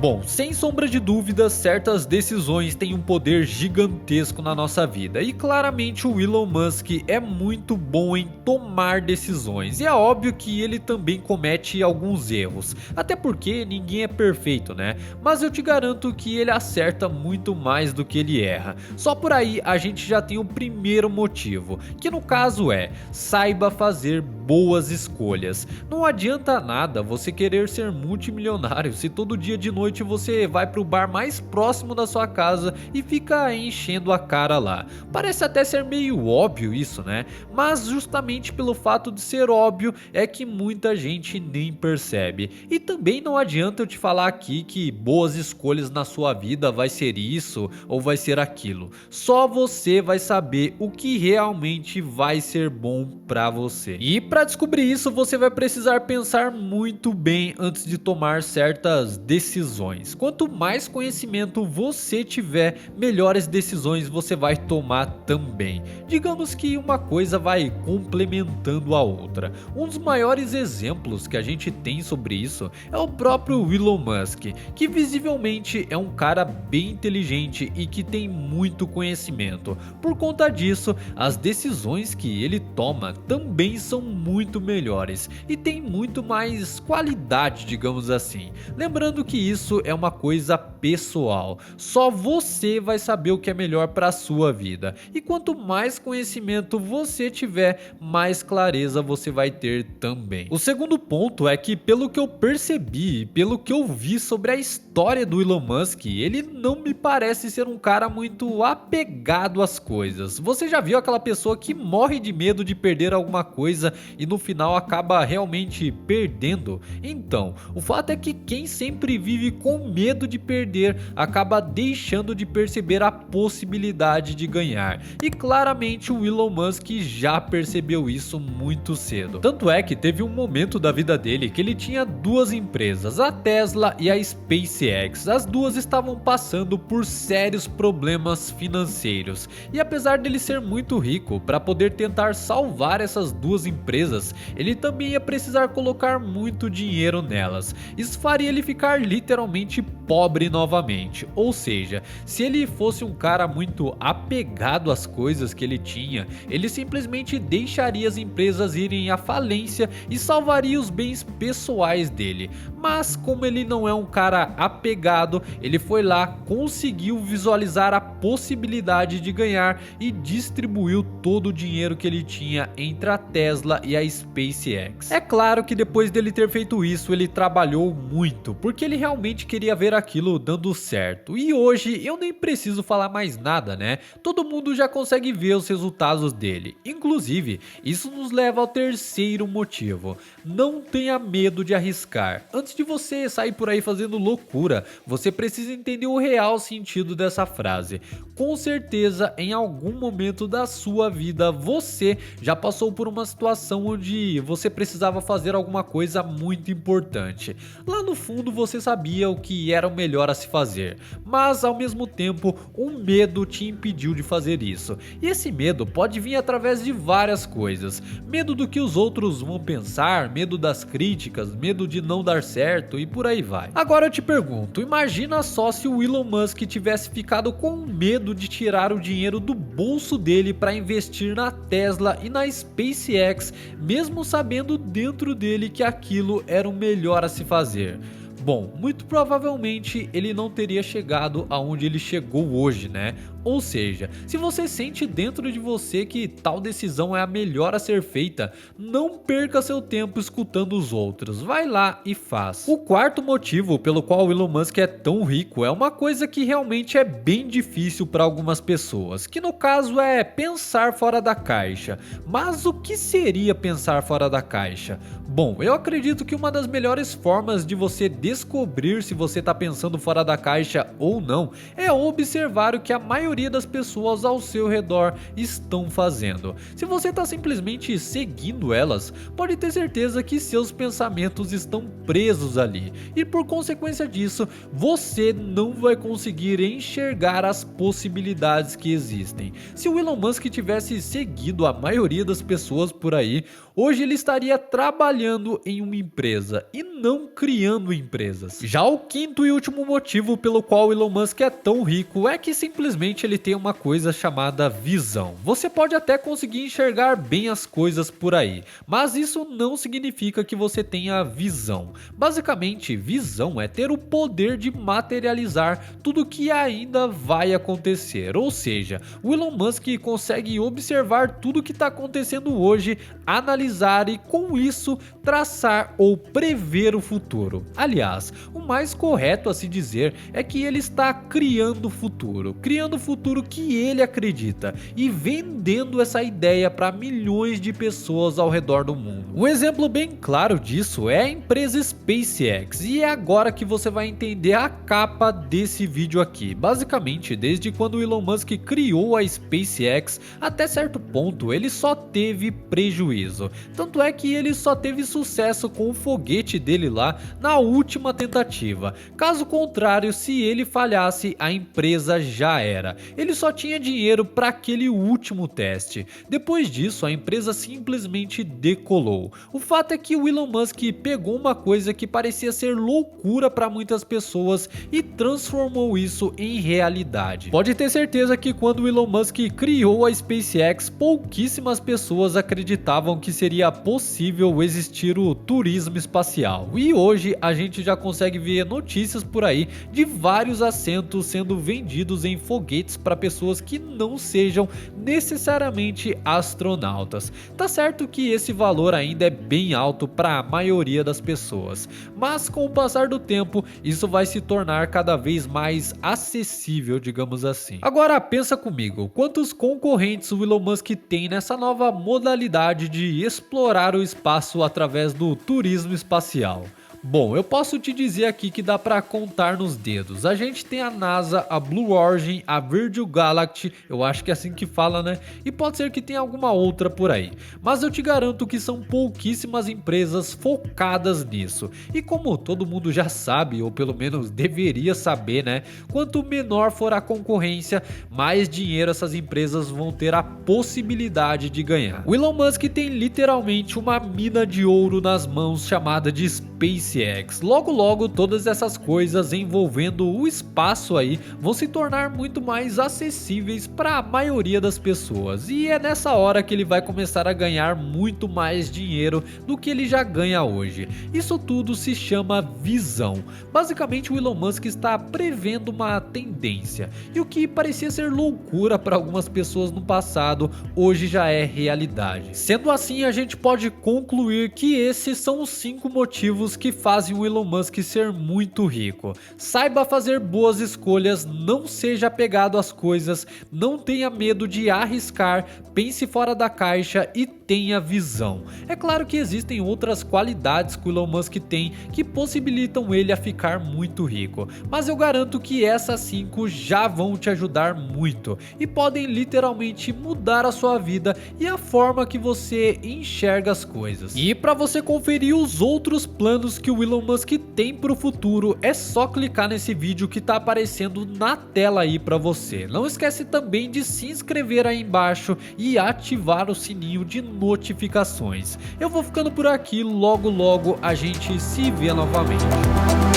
Bom, sem sombra de dúvida, certas decisões têm um poder gigantesco na nossa vida e claramente o Elon Musk é muito bom em tomar decisões e é óbvio que ele também comete alguns erros, até porque ninguém é perfeito, né? Mas eu te garanto que ele acerta muito mais do que ele erra. Só por aí a gente já tem o primeiro motivo, que no caso é: saiba fazer boas escolhas. Não adianta nada você querer ser multimilionário se todo dia de noite você vai pro bar mais próximo da sua casa e fica enchendo a cara lá. Parece até ser meio óbvio isso, né? Mas justamente pelo fato de ser óbvio é que muita gente nem percebe. E também não adianta eu te falar aqui que boas escolhas na sua vida vai ser isso ou vai ser aquilo. Só você vai saber o que realmente vai ser bom pra você. E para descobrir isso, você vai precisar pensar muito bem antes de tomar certas decisões. Quanto mais conhecimento você tiver, melhores decisões você vai tomar também. Digamos que uma coisa vai complementando a outra. Um dos maiores exemplos que a gente tem sobre isso é o próprio Elon Musk, que visivelmente é um cara bem inteligente e que tem muito conhecimento. Por conta disso, as decisões que ele toma também são muito melhores e tem muito mais qualidade, digamos assim. Lembrando que isso é uma coisa pessoal, só você vai saber o que é melhor para a sua vida. E quanto mais conhecimento você tiver, mais clareza você vai ter também. O segundo ponto é que, pelo que eu percebi, pelo que eu vi sobre a história do Elon Musk, ele não me parece ser um cara muito apegado às coisas. Você já viu aquela pessoa que morre de medo de perder alguma coisa e no final acaba realmente perdendo? Então, o fato é que quem sempre vive com medo de perder acaba deixando de perceber a possibilidade de ganhar. E claramente o Elon Musk já percebeu isso muito cedo. Tanto é que teve um momento da vida dele que ele tinha duas empresas, a Tesla e a SpaceX. As duas estavam passando por sérios problemas financeiros. E apesar dele ser muito rico, para poder tentar salvar essas duas empresas, ele também ia precisar colocar muito dinheiro nelas. Isso faria ele ficar literalmente pobre novamente. Ou seja, se ele fosse um cara muito apegado às coisas que ele tinha, ele simplesmente deixaria as empresas irem à falência e salvaria os bens pessoais dele. Mas como ele não é um cara apegado, ele foi lá, conseguiu visualizar a possibilidade de ganhar e distribuiu todo o dinheiro que ele tinha entre a Tesla e a SpaceX. É claro que depois dele ter feito isso, ele trabalhou muito, porque ele realmente queria ver aquilo dando certo. E hoje eu nem preciso falar mais nada, né? Todo mundo já consegue ver os resultados dele. Inclusive, isso nos leva ao terceiro motivo: não tenha medo de arriscar. Antes de você sair por aí fazendo loucura, você precisa entender o real sentido dessa frase. Com certeza, em algum momento da sua vida, você já passou por uma situação onde você precisava fazer alguma coisa muito importante. Lá no fundo você sabia o que era o melhor a se fazer, mas ao mesmo tempo um medo te impediu de fazer isso. E esse medo pode vir através de várias coisas: medo do que os outros vão pensar, medo das críticas, medo de não dar certo e por aí vai. Agora eu te pergunto, imagina só se o Elon Musk tivesse ficado com medo de tirar o dinheiro do bolso dele para investir na Tesla e na SpaceX, mesmo sabendo dentro dele que aquilo era o melhor a se fazer. Bom, muito provavelmente ele não teria chegado aonde ele chegou hoje, né? Ou seja, se você sente dentro de você que tal decisão é a melhor a ser feita, não perca seu tempo escutando os outros, vai lá e faz. O quarto motivo pelo qual o Elon Musk é tão rico é uma coisa que realmente é bem difícil para algumas pessoas, que no caso é pensar fora da caixa. Mas o que seria pensar fora da caixa? Bom, eu acredito que uma das melhores formas de você descobrir se você está pensando fora da caixa ou não é observar o que a maioria das pessoas ao seu redor estão fazendo. Se você está simplesmente seguindo elas, pode ter certeza que seus pensamentos estão presos ali e por consequência disso, você não vai conseguir enxergar as possibilidades que existem. Se o Elon Musk tivesse seguido a maioria das pessoas por aí, hoje ele estaria trabalhando em uma empresa e não criando empresa. empresas. Já o quinto e último motivo pelo qual Elon Musk é tão rico é que simplesmente ele tem uma coisa chamada visão. Você pode até conseguir enxergar bem as coisas por aí, mas isso não significa que você tenha visão. Basicamente, visão é ter o poder de materializar tudo que ainda vai acontecer, ou seja, o Elon Musk consegue observar tudo que está acontecendo hoje, analisar e com isso traçar ou prever o futuro. Aliás, o mais correto a se dizer é que ele está criando o futuro que ele acredita e vendendo essa ideia para milhões de pessoas ao redor do mundo. Um exemplo bem claro disso é a empresa SpaceX, e é agora que você vai entender a capa desse vídeo aqui. Basicamente, desde quando o Elon Musk criou a SpaceX, até certo ponto ele só teve prejuízo. Tanto é que ele só teve sucesso com o foguete dele lá na última tentativa. Caso contrário, se ele falhasse, a empresa já era. Ele só tinha dinheiro para aquele último teste. Depois disso, a empresa simplesmente decolou. O fato é que o Elon Musk pegou uma coisa que parecia ser loucura para muitas pessoas e transformou isso em realidade. Pode ter certeza que quando o Elon Musk criou a SpaceX, pouquíssimas pessoas acreditavam que seria possível existir o turismo espacial. E hoje a gente já consegue ver notícias por aí de vários assentos sendo vendidos em foguetes para pessoas que não sejam necessariamente astronautas. Tá certo que esse valor ainda é bem alto para a maioria das pessoas, mas com o passar do tempo isso vai se tornar cada vez mais acessível, digamos assim. Agora pensa comigo, quantos concorrentes o Elon Musk tem nessa nova modalidade de explorar o espaço através do turismo espacial? Bom, eu posso te dizer aqui que dá pra contar nos dedos. A gente tem a NASA, a Blue Origin, a Virgin Galactic, eu acho que é assim que fala, né? E pode ser que tenha alguma outra por aí. Mas eu te garanto que são pouquíssimas empresas focadas nisso. E como todo mundo já sabe, ou pelo menos deveria saber, né? Quanto menor for a concorrência, mais dinheiro essas empresas vão ter a possibilidade de ganhar. O Elon Musk tem literalmente uma mina de ouro nas mãos chamada de SpaceX. Logo logo todas essas coisas envolvendo o espaço aí vão se tornar muito mais acessíveis para a maioria das pessoas, e é nessa hora que ele vai começar a ganhar muito mais dinheiro do que ele já ganha hoje. Isso tudo se chama visão. Basicamente o Elon Musk está prevendo uma tendência, e o que parecia ser loucura para algumas pessoas no passado, hoje já é realidade. Sendo assim, a gente pode concluir que esses são os 5 motivos que fazem o Elon Musk ser muito rico. Saiba fazer boas escolhas, não seja apegado às coisas, não tenha medo de arriscar, pense fora da caixa e tenha visão. É claro que existem outras qualidades que o Elon Musk tem que possibilitam ele a ficar muito rico, mas eu garanto que essas 5 já vão te ajudar muito e podem literalmente mudar a sua vida e a forma que você enxerga as coisas. E para você conferir os outros planos que o Elon Musk tem para o futuro, é só clicar nesse vídeo que tá aparecendo na tela aí para você. Não esquece também de se inscrever aí embaixo e ativar o sininho de notificações. Eu vou ficando por aqui, logo logo a gente se vê novamente.